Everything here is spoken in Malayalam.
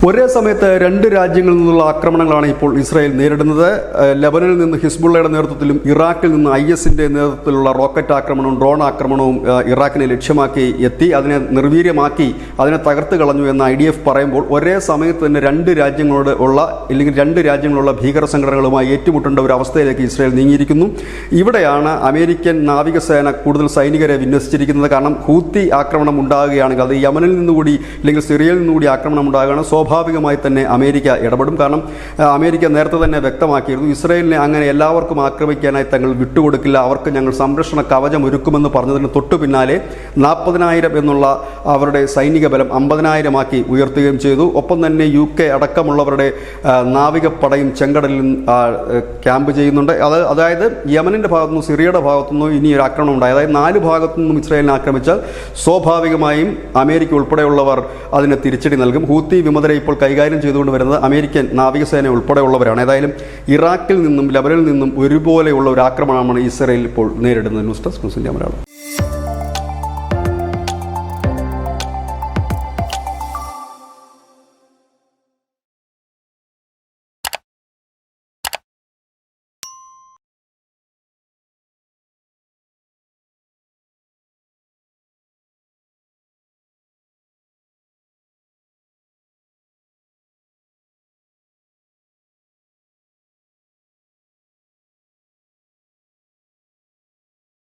ഒരേ സമയത്ത് രണ്ട് രാജ്യങ്ങളിൽ നിന്നുള്ള ആക്രമണങ്ങളാണ് ഇപ്പോൾ ഇസ്രായേൽ നേരിടുന്നത്. ലെബനനിൽ നിന്ന് ഹിസ്ബുള്ളയുടെ നേതൃത്വത്തിലും ഇറാഖിൽ നിന്ന് IS-ന്റെ നേതൃത്വത്തിലുള്ള റോക്കറ്റ് ആക്രമണവും ഡ്രോൺ ആക്രമണവും ഇറാഖിനെ ലക്ഷ്യമാക്കി എത്തി, അതിനെ നിർവീര്യമാക്കി, അതിനെ തകർത്ത് കളഞ്ഞു എന്ന് IDF പറയുമ്പോൾ ഒരേ സമയത്ത് തന്നെ രണ്ട് രാജ്യങ്ങളുള്ള ഭീകര സംഘടനകളുമായി ഏറ്റുമുട്ടേണ്ട ഒരു അവസ്ഥയിലേക്ക് ഇസ്രായേൽ നീങ്ങിയിരിക്കുന്നു. ഇവിടെയാണ് അമേരിക്കൻ നാവികസേന കൂടുതൽ സൈനികരെ വിന്യസിച്ചിരിക്കുന്നത്. കാരണം ഹൂത്തി ആക്രമണം ഉണ്ടാകുകയാണെങ്കിൽ, അത് യമനിൽ നിന്നുകൂടി അല്ലെങ്കിൽ സിറിയയിൽ നിന്നുകൂടി ആക്രമണം ഉണ്ടാകുകയാണ്, സ്വാഭാവികമായി തന്നെ അമേരിക്ക ഇടപെടും. കാരണം അമേരിക്ക നേരത്തെ തന്നെ വ്യക്തമാക്കിയിരുന്നു, ഇസ്രായേലിനെ അങ്ങനെ എല്ലാവർക്കും ആക്രമിക്കാനായി തങ്ങൾ വിട്ടുകൊടുക്കില്ല, അവർക്ക് ഞങ്ങൾ സംരക്ഷണ കവചം ഒരുക്കുമെന്ന് പറഞ്ഞതിന് തൊട്ടു പിന്നാലെ 40,000 എന്നുള്ള അവരുടെ സൈനിക ബലം 50,000 ഉയർത്തുകയും ചെയ്തു. ഒപ്പം തന്നെ UK അടക്കമുള്ളവരുടെ നാവികപ്പടയും ചെങ്കടലിൽ ക്യാമ്പ് ചെയ്യുന്നുണ്ട്. അതായത് യമനിൻ്റെ ഭാഗത്തുനിന്നും സിറിയയുടെ ഭാഗത്തുനിന്നും ഇനി ഒരു ആക്രമണം ഉണ്ടായി, അതായത് 4 ഭാഗത്തുനിന്നും ഇസ്രായേലിനെ ആക്രമിച്ചാൽ സ്വാഭാവികമായും അമേരിക്ക ഉൾപ്പെടെയുള്ളവർ അതിന് തിരിച്ചടി നൽകും. ഹൂത്തി വിമതരെ ഇപ്പോൾ കൈകാര്യം ചെയ്തുകൊണ്ട് വരുന്നത് അമേരിക്കൻ നാവികസേന ഉൾപ്പെടെയുള്ളവരാണ്. ഏതായാലും ഇറാഖിൽ നിന്നും ലെബനനിൽ നിന്നും ഒരുപോലെയുള്ള ഒരു ആക്രമണമാണ് ഇസ്രായേൽ ഇപ്പോൾ നേരിടുന്നത്. News desk news India Malayalam.